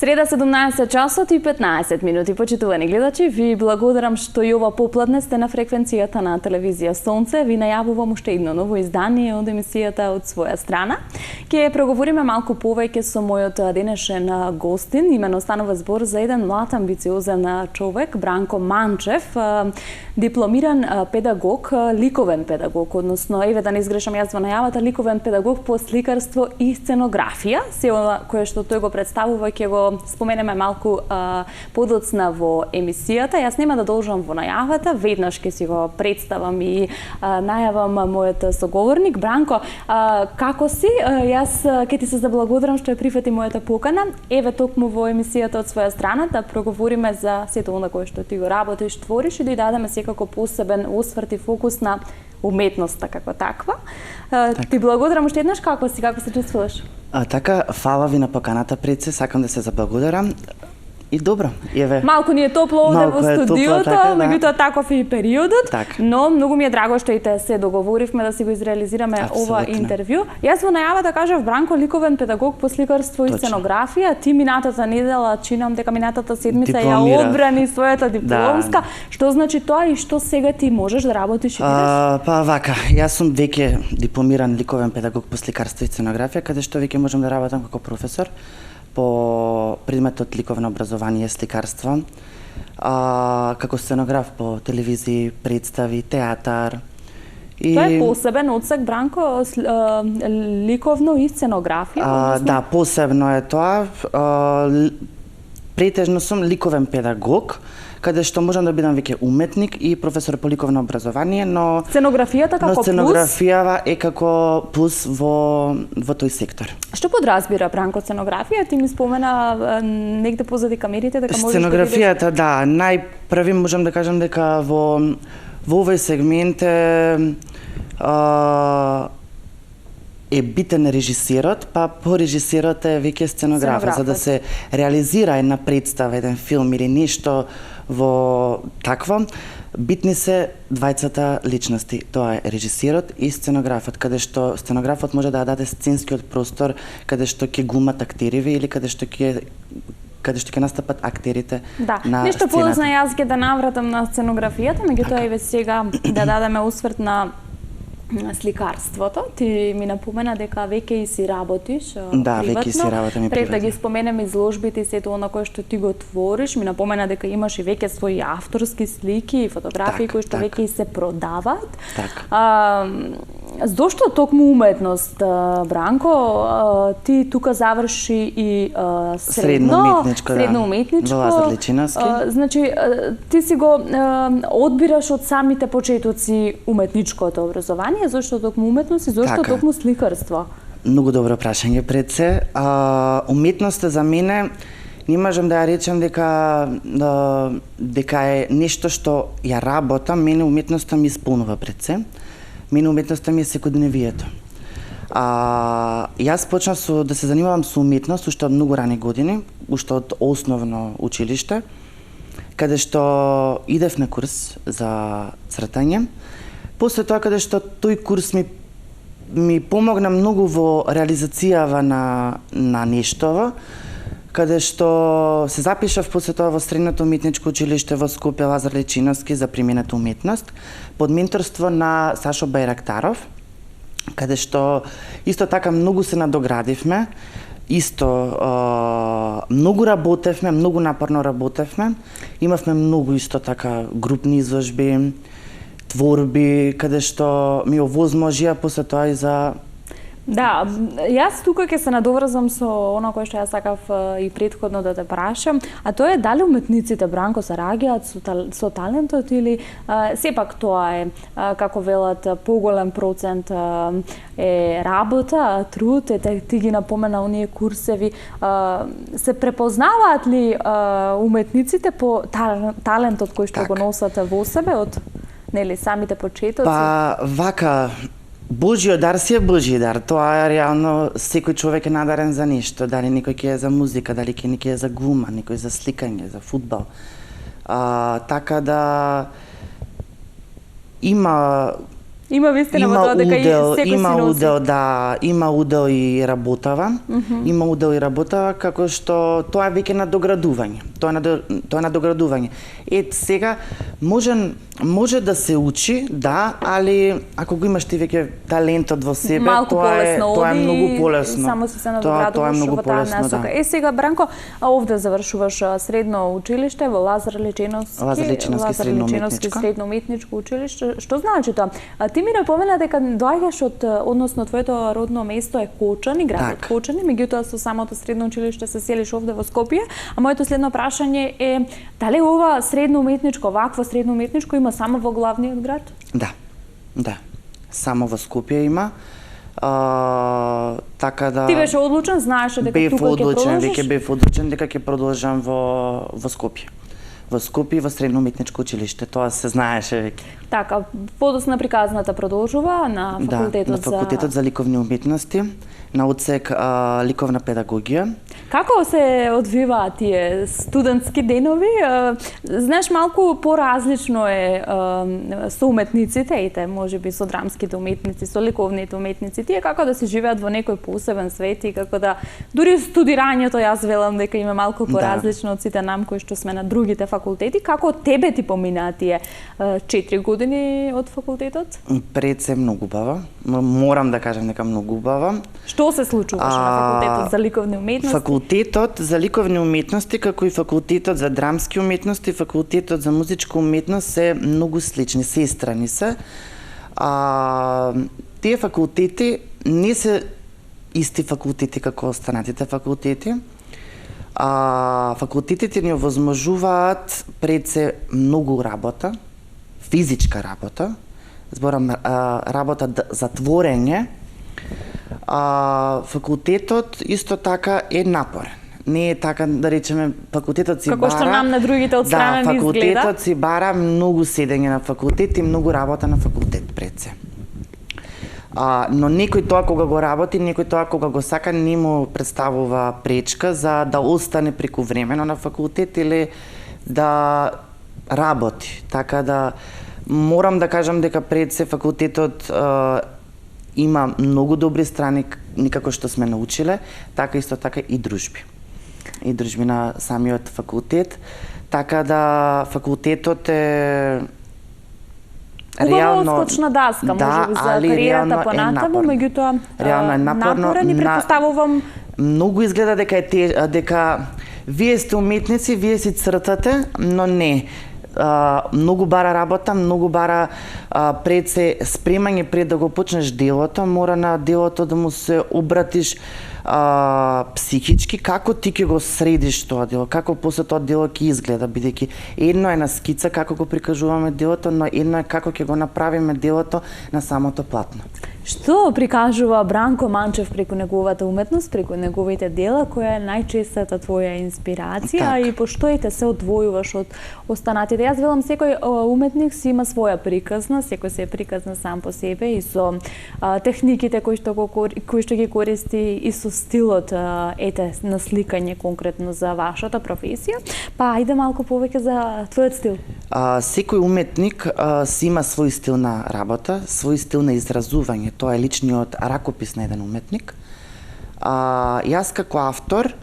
Среда 17 часот и 15 минути, почитувани гледачи, ви благодарам што и ова попладне сте на фреквенцијата на телевизија Сонце. Ви најавувам уште едно ново издание од емисијата од своја страна. Ке проговориме малку повеќе со мојот денешен гостин. Имено станува збор за еден млад амбициозен човек, Бранко Манчев, дипломиран педагог, ликовен педагог, односно, еве да не изгрешам јас во најавата, ликовен педагог по сликарство и сценографија. Се ова кое што тој го представува ќе го споменеме малку подоцна во емисијата. Јас нема да должам во најавата, веднаш ќе си го представам и најавам мојот соговорник. Бранко, како си? Јас ќе ти се заблагодарам што ја прифати мојата покана. Еве токму во емисијата од своја страна да проговориме за сето она кое што ти го работиш, твориш и да ја дадеме секако посебен осврт и фокус на уметноста како таква. Ти благодарам уште еднаш, како си, како се чувствуваш? Така, фала ви на поканата пред се, сакам да се заблагодарам. И добро, еве. Малку ни е топло овде во студиото, меѓутоа таков е и периодот, но многу ми е драго што и те се договоривме да си го изреализираме ова интервју. Јас во најавата кажав Бранко, ликовен педагог по сликарство и сценографија. Ти минатата недела, чинам дека минатата седмица ја одбрани својата дипломска. Што значи тоа и што сега ти можеш да работиш и видиш? Па вака, јас сум веќе дипломиран ликовен педагог по сликарство и сценографија, каде што веќе можам да работам како професор по предметот ликовно образование и сликарство, како сценограф по телевизии, представи, театар. Тоа е посебен одсек, Бранко, ликовно и сценографија? Да, посебно е тоа. Претежно сум ликовен педагог, каде што можам да бидам веќе уметник и професор по ликовно образование, но сценографијата како плюс? Сценографија е како плюс во тој сектор. Што подразбира Бранко сценографија? Ти ми спомена негде позади камерите дека можеш сценографијата, да, најпрви можам да кажам дека во овој сегмент е битен режисерот, па по режисерот е веќе сценографот, за да се реализира една представа, еден филм или нешто во такво, битни се двајцата личности. Тоа е режисерот и сценографот, каде што сценографот може да даде сценскиот простор, каде што ќе гумат актериви или каде што ќе настапат актерите на сцената. Нешто подоцна јас ќе да навратам на сценографијата, меѓутоа еве сега да дадеме осврт на сликарството. Ти ми напомена дека веќе и си работиш приватно. Да, веќе си работам и пред да приватно. ги споменеме изложбите и сето она кое што ти го твориш, ми напомена дека имаш и веќе своји авторски слики и фотографии кои што веќе и се продаваат. Зошто токму уметност, Бранко? Ти тука заврши и средно уметничко. Во Лазар Личиновски. Значи, ти си го одбираш од самите почетоци уметничкото образование, зошто токму уметност и зошто токму сликарство? Многу добро прашање пред се. Уметноста за мене не можам да ја речам дека е нешто што ја работам, мене уметноста ми исполнува пред се. Мене уметноста ми е секојдневието. Јас почнав да се занимавам со уметност уште од многу рани години, уште од основно училиште, каде што идев на курс за цртање. После тоа каде што тој курс ми помогна многу во реализацијава на нештово, каде што се запишав после тоа во Средното уметничко училиште во Скопје Лазар Личиновски за примената уметност под менторство на Сашо Бајрактаров, каде што исто така многу се надоградивме, многу работевме, многу напорно работевме, имавме многу исто така групни изложби, творби, каде што ми овозможија после тоа и за... Да, јас тука ќе се надоврзам со она кое што јас сакав и претходно да те прашам, а тоа е дали уметниците, Бранко, се раѓаат со талентот или сепак тоа е, како велат, поголем процент е работа, труд, ти ги напомена оние курсеви, се препознаваат ли уметниците по талентот кој што го носат во себе од самите почетоци? Па, вака, Божјиот дар си е Божји дар. Тоа е реално, секој човек е надарен за нешто. Дали некој ќе е за музика, дали некој е за глума, некој за сликање, за фудбал. Така да има Има вистина во тоа дека и секој си има носи. удел, да, има удел и работава. Има удел и работава како што тоа е веќе надоградување. Тоа е надоградување. Сега може да се учи, да, али ако го имаш ти веќе талентот во себе, Малку полесно тоа е оди многу и полесно. само си се Тоа е надоградуваш многу во таа полесно, насока. да. Сега Бранко, овде завршуваш средно училиште во Лазар Личиновски средно уметничко училиште. Што значи тоа? Ти ми напомена дека доаѓаш односно твоето родно место е Кочани, градот Так. Кочани, меѓутоа со самото средно училиште се селиш овде во Скопје. А моето следно прашање е дали ова средно уметничко, вакво средно уметничко има само во главниот град? Да. Само во Скопје има. Така да Ти беше одлучен, знаеше дека бев тука ќе одлучен, продолжиш? веќе бев одлучен дека ќе продолжам во Скопје. Во Скопје во средно уметничко училиште, тоа се знаеше веќе. Така, подосна приказната продолжува на факултетот на факултетот за ликовни уметности, на одсек ликовна педагогија. Како се одвиваат тие студентски денови? Знаеш, малку поразлично е со уметниците, ете, можеби со драмските уметници, со ликовните уметници. Тие како да се живеат во некој посебен свет и како да дури студирањето јас велам дека има малку поразлично од сите нам кои што сме на другите факултети. Како тебе ти поминаа тие 4 години од факултетот? Пред се многу бава. Морам да кажам дека многу бава. Што се случуваше на факултетот за ликовни уметности? Факултетот за ликовни уметности, како и факултетот за драмски уметности, факултетот за музичка уметност се многу слични, сестрани се. Тие факултети не се исти факултети како останатите факултети. Факултетите ни овозможуваат пред се многу работа, физичка работа, зборам работа за творење. Факултетот исто така е напорен. Не е така да речеме факултетот си како што нам на другите од страна да, ни изгледа. факултетот си бара многу седење на факултет и многу работа на факултет пред се. Но некој тоа кога го работи, некој тоа кога го сака не му представува пречка за да остане прекувремено на факултет или да работи. Така да морам да кажам дека пред се факултетот има многу добри страни, никако што сме научиле, така исто така и дружби. И дружби на самиот факултет. Така да факултетот е реално скочна даска, можеби за кариерата понатаму, меѓутоа реално е напорен и претпоставувам многу изгледа дека вие сте уметници, вие си цртате, но не. Многу бара работа, многу бара пред се спремање пред да го почнеш делото, мора на делото да му се обратиш психички, како ти ќе го средиш тоа дело, како после тоа дело ќе изгледа, бидејќи едно е на скица како го прикажуваме делото, но едно е како ќе го направиме делото на самото платно. Што прикажува Бранко Манчев преку неговата уметност, преку неговите дела, која е најчестата твоја инспирација и по што и те се одвојуваш од останатите? Јас велам секој уметник си има своја приказна, секој се е приказна сам по себе и со техниките кои што ги користи и со стилот на сликање конкретно за вашата професија. Па ајде малку повеќе за твојот стил. Секој уметник си има свој стил на работа, свој стил на изразување. Тоа е личниот ракопис на еден уметник. Јас како автор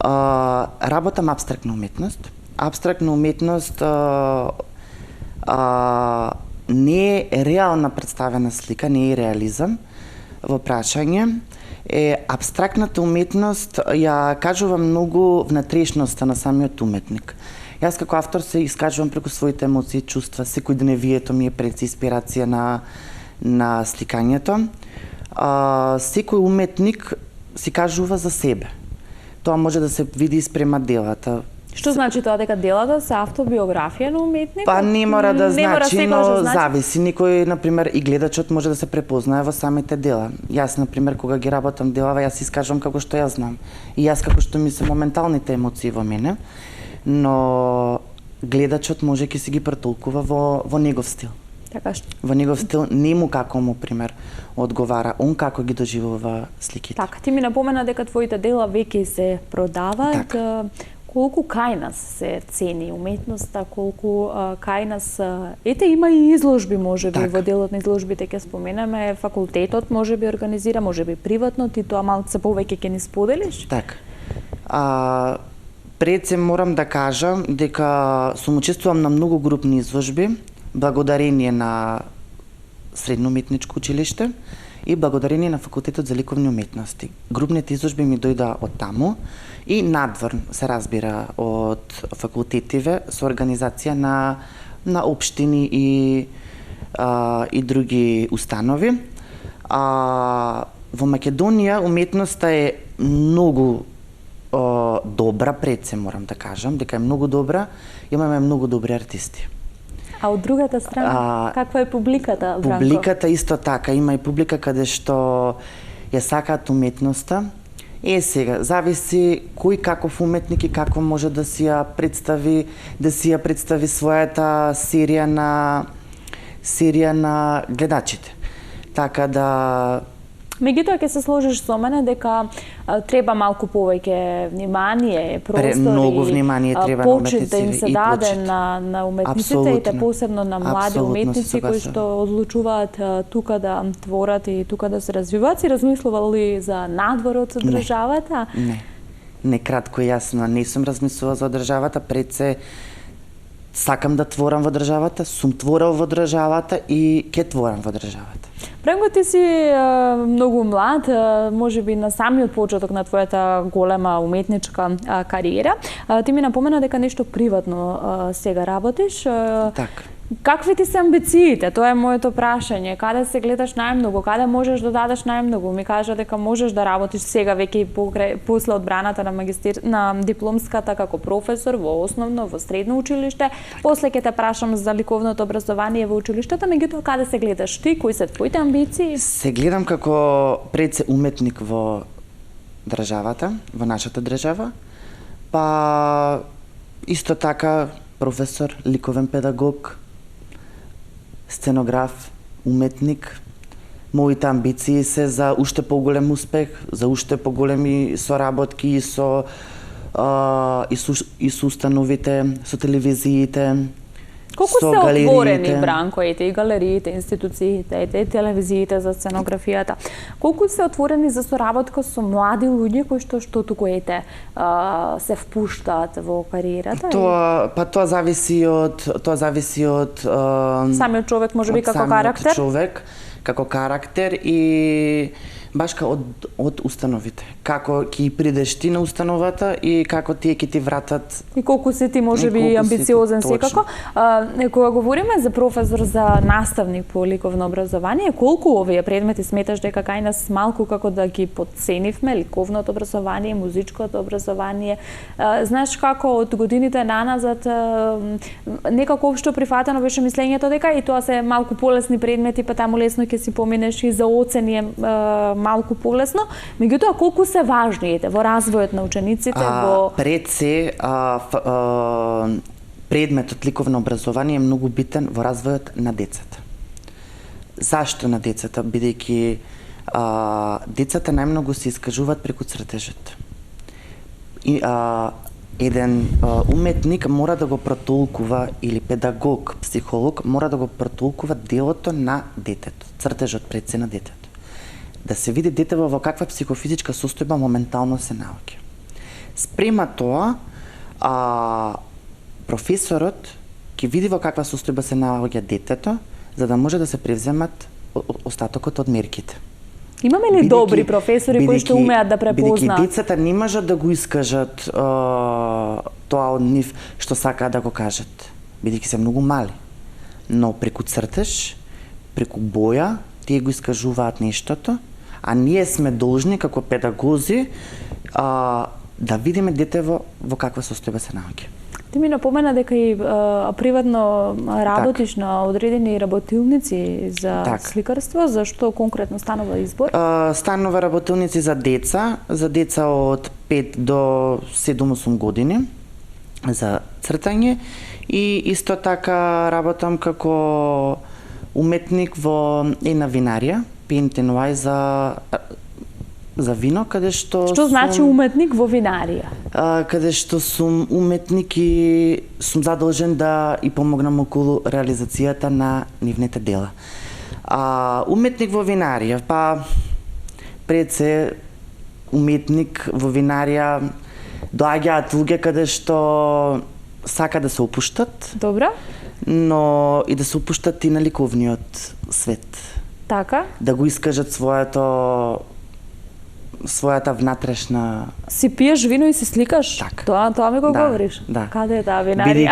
работам апстрактна уметност. Апстрактна уметност не е реална представена слика, не е реализам во прашање. Апстрактната уметност ја кажува многу внатрешноста на самиот уметник. Јас како автор се искажувам преку своите емоции, чувства, секој деневието ми е пред инспирација на сликањето. Секој уметник си кажува за себе. Тоа може да се види спрема делата. Што значи тоа, дека делата се автобиографија на уметник? Па не мора да значи, но зависи. Некој, например, и гледачот може да се препознае во самите дела. Јас, например, кога ги работам делава, јас искажувам како што јас знам. И јас како што ми се моменталните емоции во мене, но гледачот може ќе си ги претолкува во негов стил. Во негов стил нему како му пример одговара, он како ги доживува сликите. Така, ти ми напомена дека твоите дела веќе се продаваат. Колку кај нас се цени уметноста, колку кај нас ете има и изложби можеби во делот на изложбите ќе споменаме, факултетот можеби организира, можеби приватно, ти тоа малце повеќе ќе ни споделиш? Така. Пред се морам да кажам дека сум учествувам на многу групни изложби, благодарение на Средно уметничко училиште и благодарение на Факултетот за ликовни уметности. Групните изложби ми дојда од таму и надвор се разбира од факултетиве со организација на општини и други установи. Во Македонија уметноста е многу добра, пред се морам да кажам, дека е многу добра, имаме многу добри артисти. А од другата страна, каква е публиката, Бранко? Публиката исто така, има и публика каде што ја сакаат уметноста. Сега, зависи кој каков уметник и како може да си ја представи својата серија на гледачите. Така да Меѓутоа ќе се сложиш со мене дека треба малку повеќе внимание, простор многу внимание треба на почит да им се даде на уметниците и посебно на млади уметници кои што одлучуваат тука да творат и тука да се развиваат. Си размислували за надворот од државата? Не, кратко и јасно, не сум размислувала за државата, пред се сакам да творам во државата, сум творел во државата и ќе творам во државата. Бранко, ти си многу млад, можеби на самиот почеток на твојата голема уметничка кариера. Ти ми напомена дека нешто приватно сега работиш. Така. Какви ти се амбициите? Тоа е моето прашање. Каде се гледаш најмногу? Каде можеш да дадеш најмногу? Ми кажа дека можеш да работиш сега веќе и после одбраната на дипломската како професор во основно, во средно училиште. После ќе те прашам за ликовното образование во училиштето, меѓутоа каде се гледаш ти? Кои се твоите амбиции? Се гледам како пред се уметник во државата, во нашата држава, па исто така професор, ликовен педагог, сценограф, уметник. Моите амбиции се за уште поголем успех, за уште поголеми соработки и со установите, со телевизиите, колку се отворени, Бранко, и галериите, институциите, и телевизиите за сценографијата? Колку се отворени за соработка со млади луѓе кои што туку се впуштаат во кариерата? Тоа зависи од самиот човек, можеби како карактер? Самиот човек како карактер и башка од установите. Како ќе придеш ти на установата и како тие ќе ти вратат. И колку си ти можеби амбициозен секако. Кога говориме за професор, за наставник по ликовно образование, колку овие предмети сметаш дека кај нас малку како да ги потценивме, ликовното образование, музичкото образование? Знаеш како од годините наназад некако општо прифатено беше мислењето дека и тоа се малку полесни предмети, па таму лесно ќе си поминеш и за оцени малку полесно, меѓутоа колку се важни во развојот на учениците во пред се предметот ликовно образование е многу битен во развојот на децата. Зашто на децата? Бидејќи децата најмногу се искажуваат преку цртежот. И еден уметник мора да го протолкува, или педагог, психолог мора да го протолкува делото на детето, цртежот пред се на детето. Да се види детево во каква психофизичка состојба моментално се наоѓа. Спрема тоа, професорот ќе види во каква состојба се наоѓа детето, за да може да се превземат остатокот од мерките. Имаме ли добри професори кои што умеат да препознаат? Бидејќи децата не можат да го искажат тоа од нив што сакаат да го кажат, бидејќи се многу мали. Но преку цртеж, преку боја, тие го искажуваат нештото, а ние сме должни како педагози да видиме детево во каква состојба се наоѓа. Ти ми напомена дека и приватно работиш на одредени работилници за сликарство, за што конкретно станува избор? Станува работилници за деца од 5 до 7-8 години за цртање и исто така работам како уметник во една винарија, Paint and Wine за вино, каде што значи уметник во винарија? каде што сум уметник и сум задолжен да и помогнам околу реализацијата на нивните дела. Уметник во винарија, па пред се уметник во винарија доаѓаат луѓе каде што сака да се опуштат, Добра? но и да се опуштат и на ликовниот свет. Така? Да го искажат својата внатрешна. Си пиеш вино и се сликаш? Така. Тоа ми го Да, говориш? да. Каде е таа винарија?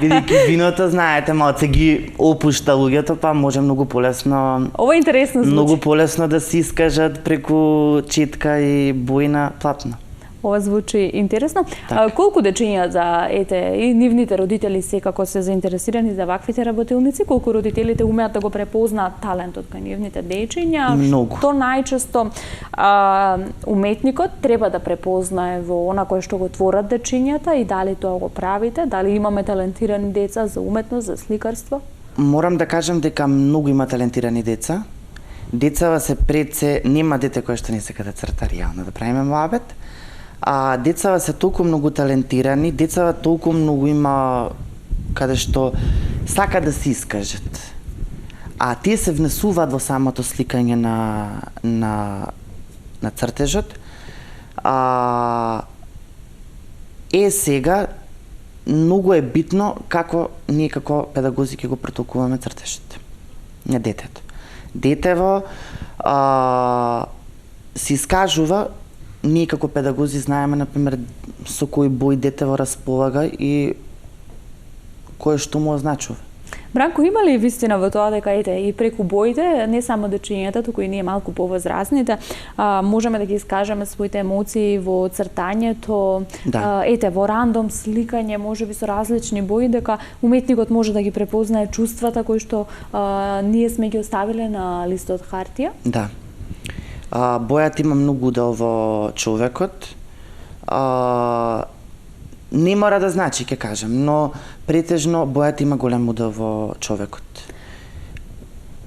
Бидејќи виното, знаете, малце ги опушта луѓето, па може многу полесно Ова е интересно звучи. многу полесно да се искажат преку четка и бој на платно. Ова звучи интересно. Така. Колку дечињата, и нивните родители секако се заинтересирани за ваквите работилници, колку родителите умеат да го препознаат талентот кај нивните дечиња? Многу. Што најчесто уметникот треба да препознае во она кое што го творат дечињата и дали тоа го правите? Дали имаме талентирани деца за уметност, за сликарство? Морам да кажам дека многу има талентирани деца. Децава се пред се, нема дете кое што не сака да црта реално, да правиме муабет. Децава се толку многу талентирани, децава толку многу има каде што сака да се искажат. Тие се внесуваат во самото сликање на цртежот. Сега многу е битно како ние како педагози ќе го протолкуваме цртежот на детето. Детево се искажува. Ние како педагози знаеме, например, со кој бој детево располага и кој што му означува. Бранко, има ли вистина во тоа дека и преку боите, не само дечињата, туку и ние малку повозрасните, можеме да ги искажеме своите емоции во цртањето, Да. Во рандом сликање, можеби со различни бои, дека уметникот може да ги препознае чувствата кои што ние сме ги оставиле на листот хартија? Да. Бојата има многу удел во човекот. Не мора да значи, ќе кажам, но претежно бојата има голем удел во човекот.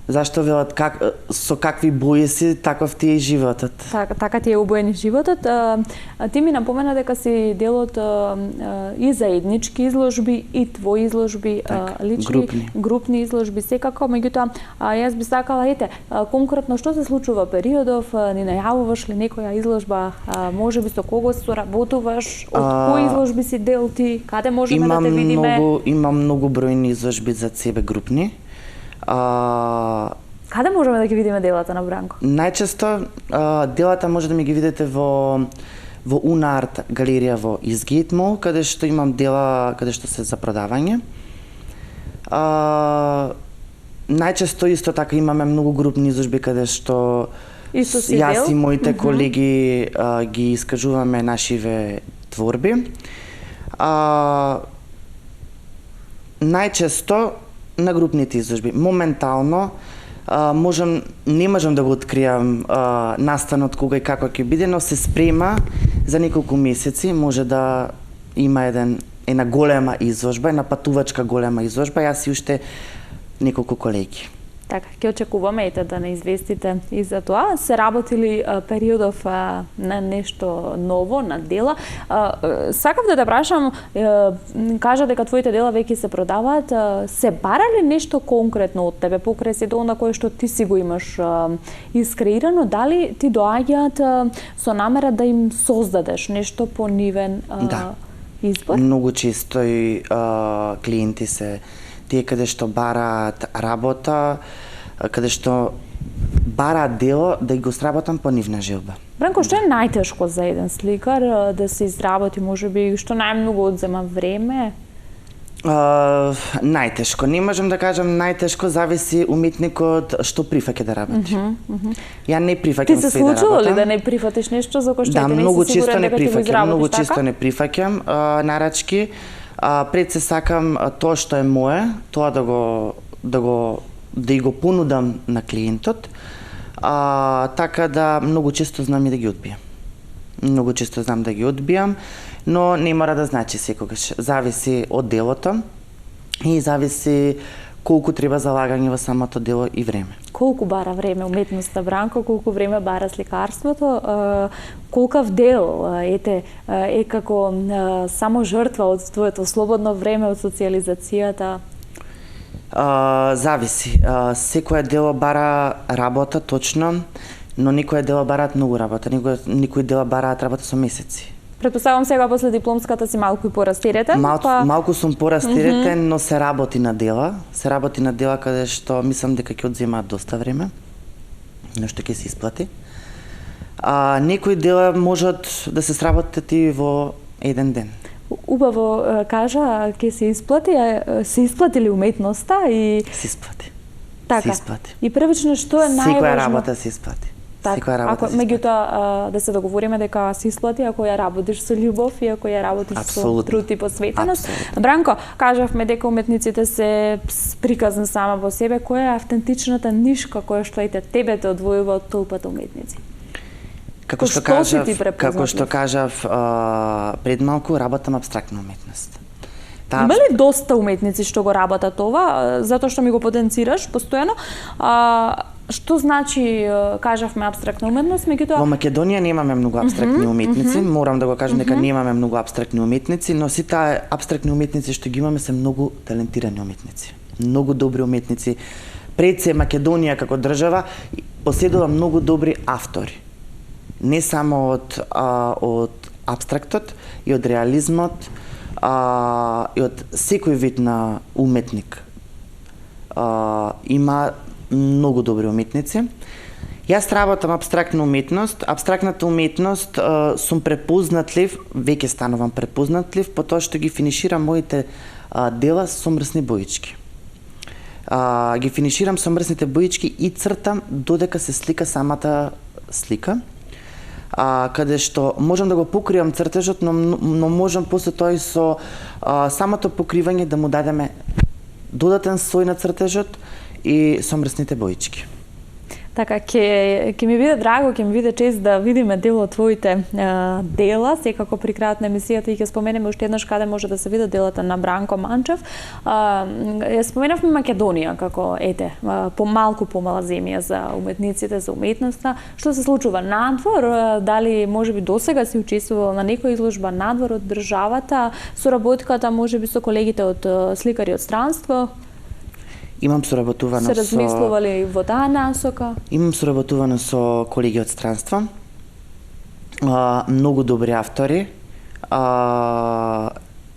Зашто велат со какви бои си, таков ти е и животот. Така ти е убоен животот. Ти ми напомена дека си дел од и заеднички изложби, и твои изложби, лични, групни изложби, секако. Меѓутоа, јас би сакала, конкретно што се случува периодов, ни најавуваш ли некоја изложба, можеби со кого соработуваш, од кои изложби си дел ти, каде можеме да те видиме? Имам многу бројни изложби за себе групни. Каде можеме да ги видиме делата на Бранко? Најчесто делата може да ми ги видите во Унарт галерија во Изгейт мол, каде што имам дела каде што се за продавање. Најчесто исто така имаме многу групни изложби каде што јас и моите колеги ги искажуваме нашиве творби. Најчесто на групните изложби. Моментално не можам да го откријам настанот кога и како ќе биде, но се спрема за неколку месеци, може да има една голема изложба, една патувачка голема изложба, јас и уште неколку колеги. Така, ќе очекуваме да не известите и за тоа. Се работили периодов на нешто ново, на дела. Сакав да те прашам, кажа дека твоите дела веќе се продаваат. Се бара ли нешто конкретно од тебе покрај се до кое што ти си го имаш искреирано? Дали ти доаѓаат со намера да им создадеш нешто по нивен избор? Многу често и клиенти се тие каде што бараат работа, каде што бараат дело да ги го сработам по нивна желба. Бранко, што е најтешко за еден сликар да се изработи, можеби што најмногу одзема време? Најтешко. Не можам да кажам најтешко, зависи уметникот што прифаќа да работи. Ја не прифаќам се да работам. Ти се случува ли да не прифатиш нешто за кој што не си сигурен дека ќе го изработиш? Многу често не прифаќам нарачки. Пред се сакам тоа што е мое, тоа да го понудам на клиентот, така да многу често знам и да ги одбијам. Многу често знам да ги одбијам, но не мора да значи секогаш. Зависи од делото и зависи колку треба залагање во самото дело и време. Колку бара време уметноста, Бранко, колку време бара сликарството, колкав дел е како само жртва од твоето слободно време, од социјализацијата? Зависи. Секоја дело бара работа, точно, но никој дело бараат многу работа, никој дело бараат работа со месеци. Претпоставам сега после дипломската си малку и порастеретен, Малку сум порастеретен, но се работи на дела. Се работи на дела каде што мислам дека ќе одземаат доста време, но што ќе се исплати. Некои дела можат да се сработат и во еден ден. Убаво кажа, ќе се исплати, се исплати ли уметноста и се исплати. Така. Се исплати. И првично што е најважно? Секоја работа се исплати. Така, ако меѓутоа да се договориме дека се исплати ако ја работиш со љубов и ако ја работиш со труд и посветеност. Бранко, кажавме дека уметниците се приказна сама во себе, која е автентичната нишка која што и тебе те одвојува од толпата уметници? Како што кажав пред малку, работам апстрактна уметност. Има ли доста уметници што го работат ова, затоа што ми го потенцираш постојано? Што значи, кажавме, апстрактна уметност, меѓутоа... Во Македонија немаме многу апстрактни уметници, морам да го кажам дека немаме многу апстрактни уметници, но сите таа апстрактни уметници што ги имаме се многу талентирани уметници. Многу добри уметници. Пред се Македонија како држава поседува многу добри автори. Не само од апстрактот, и од реализмот, и од секој вид на уметник. Има многу добри уметници. Јас работам апстрактна уметност. Апстрактната уметност сум препознатлив, веќе станувам препознатлив, по тоа што ги финиширам моите дела со мрсни боички. Ги финиширам со мрсните боички и цртам додека се слика самата слика. Каде што можам да го покријам цртежот, но можам после тоа и со самото покривање да му дадеме додатен слој на цртежот и со мрсните боички. Така, ќе ми биде драго, ќе ми биде чест да видиме дел од твоите дела, секако при крајот на емисијата, и ќе споменеме уште еднаш каде може да се видат делата на Бранко Манчев. Споменавме Македонија како, малку помала земја за уметниците, за уметноста. Што се случува надвор? Дали можеби досега си учествувал на некоја изложба надвор од државата, соработката можеби со колегите од сликари од странство? Имам соработувано се размислували во таа насока? Имам соработувано со колеги од странство. Многу добри автори.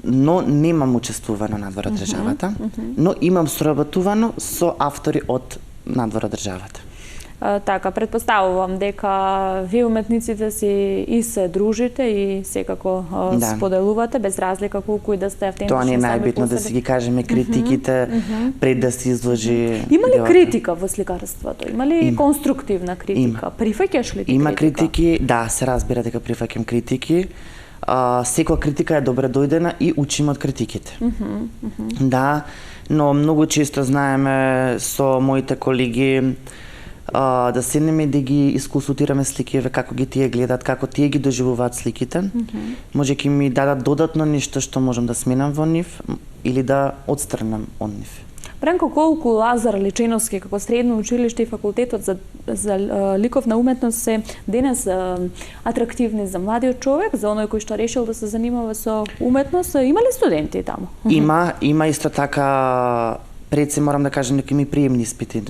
Но немам учествувано надвор од државата. Но имам соработувано со автори од надвор од државата. Така, предпоставувам дека вие уметниците си и се дружите и секако споделувате, без разлика колку и да сте автентични. Тоа не е најбитно да си ги кажеме критиките пред да се изложи. Има ли критика во сликарството? Има ли конструктивна критика? Прифаќаш ли ти критика? Има критики, да, се разбира дека прифаќам критики. Секоја критика е добре дојдена и учиме од критиките. Да, но многу често знаеме со моите колеги да седнеме и да ги исконсултираме сликите, како ги тие гледат, како тие ги доживуваат сликите. Може ќе ми дадат додатно нешто што можам да сменам во нив или да отстрнам од нив. Бранко, колку Лазар Личиновски како средно училиште и факултетот за ликовна уметност се денес атрактивни за младиот човек, за оној кој што решил да се занимава со уметност? Има ли студенти таму? Има исто така. Пред се морам да кажам дека има приемни испити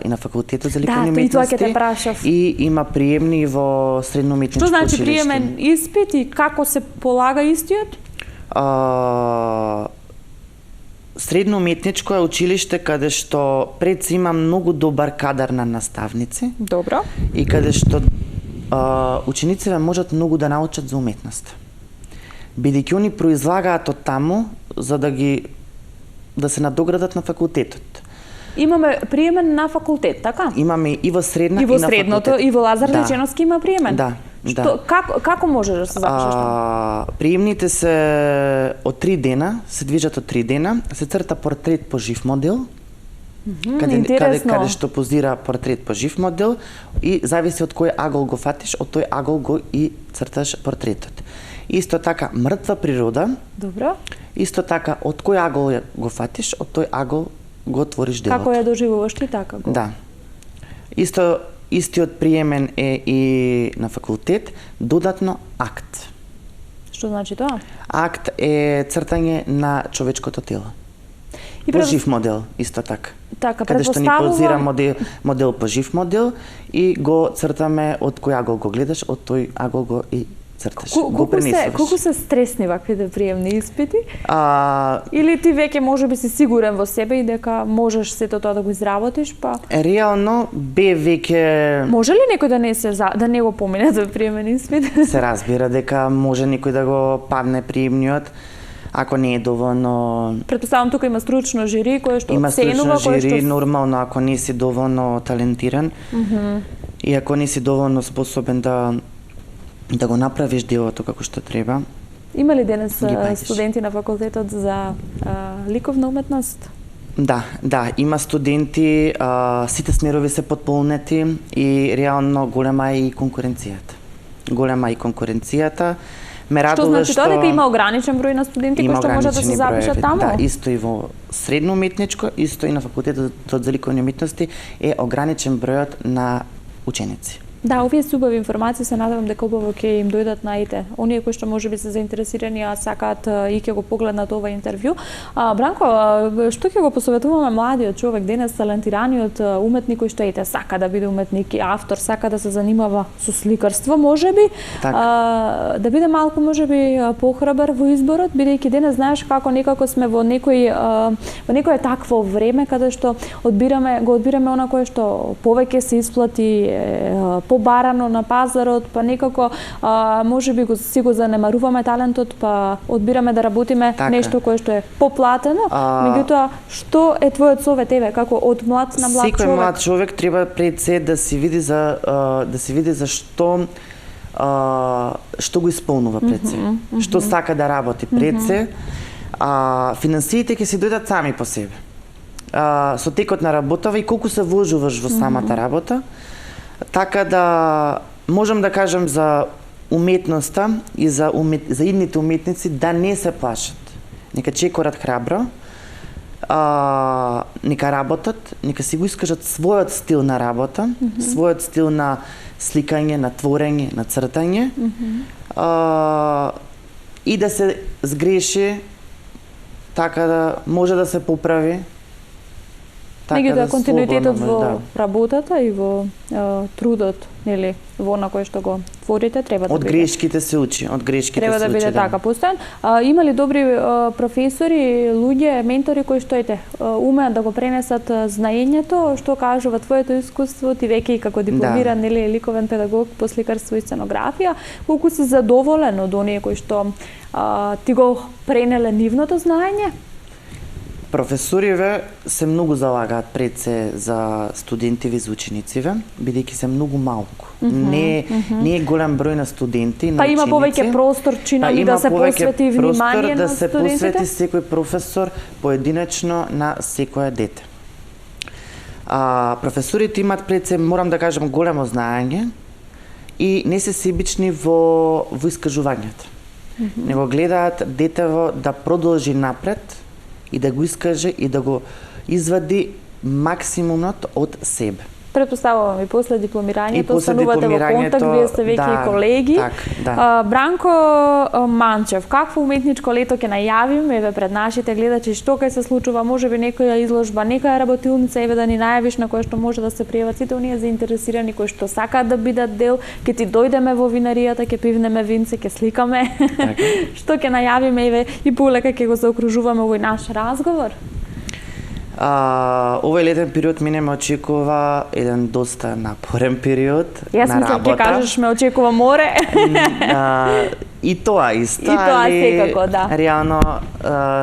и на факултетот за ликовни уметности. Да, и тоа ќе те прашав. И има приемни во средно уметничко училиште. Што значи приемен испит и како се полага истиот? Средно уметничко е училиште каде што пред се има многу добар кадар на наставници. Добро. И каде што учениците можат многу да научат за уметност. Бидејќи они произлагаат од таму за да се надоградат на факултетот. Имаме приемен на факултет, така? Имаме и во средна и во средното, и во Лазар Личиновски има приемен. Да. Како може да се запишеш таму? Приемните се од 3 дена, се движат од 3 дена, се црта портрет по жив модел. Каде што позира портрет по жив модел и зависи од кој агол го фатиш, од тој агол го и црташ портретот. Исто така мртва природа. Добро. Исто така од кој агол го фатиш, од тој агол го отвориш делото. Како ја доживуваш ти, така го? Да. Истиот приемен е и на факултет, додатно акт. Што значи тоа? Акт е цртање на човечкото тело. По жив модел, исто така. Така, каде што ни позира модел по жив модел и го цртаме од кој агол го гледаш, од тој агол го и црташ. Колку се стресни ваквите приемни испити? Или ти веќе можеби си сигурен во себе и дека можеш сето тоа да го изработиш, па реално бе веќе може ли некој да не го помине тој приемен испит? Се разбира дека може некој да го падне приемниот, ако не е доволно. Претпоставам тука има стручно жири кое што има оценува, стручно жири, нормално ако не си доволно талентиран и ако не си доволно способен да го направиш делото како што треба. Има ли денес студенти на факултетот за ликовна уметност? Да, има студенти, сите смерови се потполнети и реално голема е и конкуренцијата. Ме радува што дека има ограничен број на студенти кои што можат да се запишат таму? Да, исто и во средно уметничко, исто и на факултетот за ликовни уметности е ограничен бројот на ученици. Да, овие се убави информации, се надевам дека убаво ќе им дојдат на ите. Оние кои што можеби се заинтересирани, а сакаат и ќе го погледнат ова интервју. Бранко, што ќе го посоветуваме младиот човек денес, талентираниот уметник кој што сака да биде уметник и автор, сака да се занимава со сликарство, можеби, да биде малку можеби похрабар во изборот, бидејќи денес знаеш како некако сме во некое такво време каде што го одбираме она кое што повеќе се исплати побарано на пазарот, па некако можеби си го занемаруваме талентот, па одбираме да работиме нешто кое што е поплатено. Меѓутоа, што е твојот совет како од млад на млад човек? Секој млад човек треба пред се да се види за што го исполнува пред се, што сака да работи пред се. Финансиите ќе си дојдат сами по себе. Со текот на работава и колку се вложуваш во самата работа. Така да можам да кажам за уметноста и за идните уметници да не се плашат. Нека чекорат храбро, нека работат, нека си го искажат својот стил на работа, својот стил на сликање, на творење, на цртање, и да се сгреши така да може да се поправи. Меѓутоа континуитетот во работата и во трудот, нели, во на кој што го творите треба да биде. Од грешките се учи, Треба да биде така постојан. Има ли добри професори, луѓе, ментори кои што умеат да го пренесат знаењето, што кажува твоето искуство, ти веќе и како дипломиран нели ликовен педагог по сликарство и сценографија, колку си задоволен од оние кои што ти го пренеле нивното знаење? Професориве се многу залагаат пред се за студентиве и за ученициве, бидејќи се многу малку. Не е голем број на студенти, на ученици. Има повеќе простор, чинами да се посвети внимание на студентите? Да се посвети секој професор поединечно на секое дете. Професорите имаат пред се, морам да кажам, големо знаење и не се себични во искажувањето. Него гледаат детево да продолжи напред и да го искаже и да го извади максимумот од себе. Претпоставувам и после дипломирањето, станувате во контакт, вие сте веќе колеги. Бранко Манчев, какво уметничко лето ќе најавим, еве пред нашите гледачи, што ќе се случува, можеби некоја изложба, некоја работилница, еве да ни најавиш на која што може да се пријават сите оние заинтересирани кои што сакаат да бидат дел, ќе ти дојдеме во винаријата, ќе пивнеме винце, ќе сликаме. Што ќе најавиме, еве и полека ќе го заокружуваме овој наш разговор? Овој летен период мене ме очекува еден доста напорен период на работа. Јас мислам ќе кажеш ме очекува море. И тоа исто, секако, да. Реално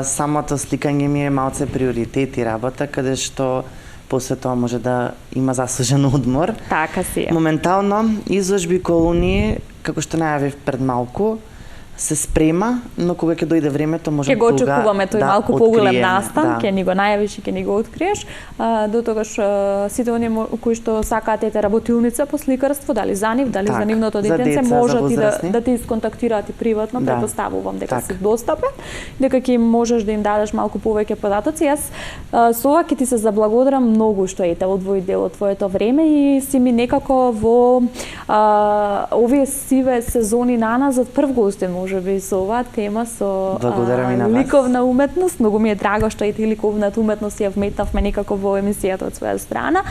самото сликање ми е малце приоритет и работа, каде што после тоа може да има заслужен одмор. Така си е. Моментално изложби колонии, како што најавив пред малку, се спрема, но кога ќе дојде времето, може Ќе го очекуваме тој малку поголем настан, ќе ни го најавиш и ќе ни го откриеш. До тогаш сите оние кои што сакаат ете работилница по сликарство, дали за нив, дали за нивното детенце, можат и да те исконтактираат и приватно, претпоставувам дека си достапен, дека ќе можеш да им дадеш малку повеќе податоци. Јас со ова ќе ти се заблагодарам многу што ете одвои дел од твоето време и си ми некако во овие сиве сезони наназад прв гостин можеби со оваа тема со ликовна уметност. Многу ми е драго што и ти ликовната уметност ја вметнавме некако во емисијата од своја страна.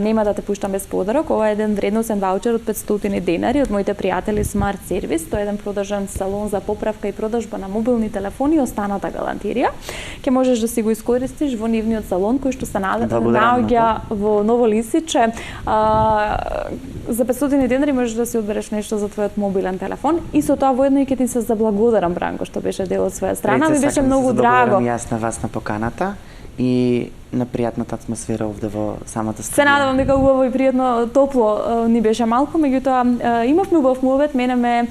Нема да те пуштам без подарок. Ова е еден вредносен ваучер од 500 денари од моите пријатели Smart Service. Тоа е еден продажен салон за поправка и продажба на мобилни телефони и останата галантерија. Ќе можеш да си го искористиш во нивниот салон кој што се наоѓа во Ново Лисиче. За 500 денари можеш да си одбереш нешто за твојот мобилен телефон и со тоа воедно и ќе ти се заблагодарам, Бранко, што беше дел од своја страна. Ми беше многу драго. Јас на вас на поканата и на пријатната атмосфера овде во самата студија. Се надевам дека убаво и пријатно, топло ни беше малку, меѓутоа имавме убав муабет, мене ме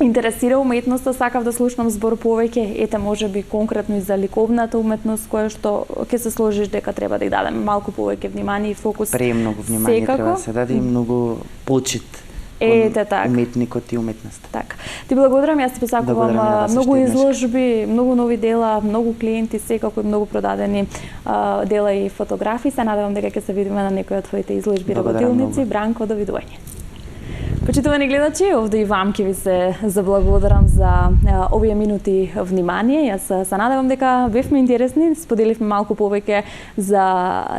интересира уметноста, сакав да слушнам збор повеќе, ете можеби конкретно и за ликовната уметност, која што ќе се сложиш дека треба да ја дадеме малку повеќе внимание и фокус. Премногу внимание треба да се даде и многу почит. Ете така. Уметникот и уметноста. Така. Ти благодарам, јас ти посакувам многу изложби, многу нови дела, многу клиенти, секако и многу продадени дела и фотографии. Се надевам дека ќе се видиме на некој од твоите изложби работилници. Бранко, довидување. Почитувани гледачи, овде и вам ќе ви се заблагодарам за овие минути внимание. Јас се надевам дека бевме интересни, споделивме малку повеќе за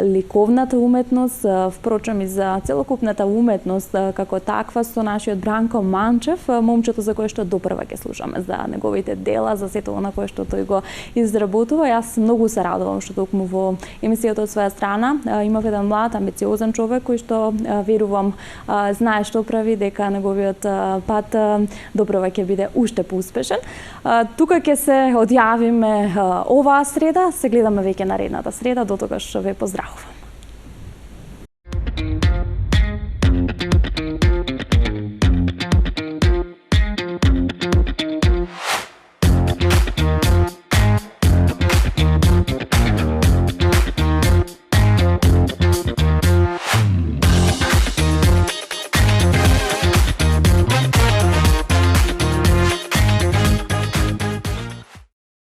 ликовната уметност, впрочем и за целокупната уметност како таква со нашиот Бранко Манчев, момчето за кое што допрва ќе слушаме за неговите дела, за сето она кое што тој го изработува. Јас многу се радувам што токму во емисијата од своја страна имав еден млад, амбициозен човек кој што верувам знае што прави, дека неговиот пат допрва ќе биде уште поуспешен. Тука ќе се одјавиме оваа среда, се гледаме веќе наредната среда, до тогаш ве поздравувам.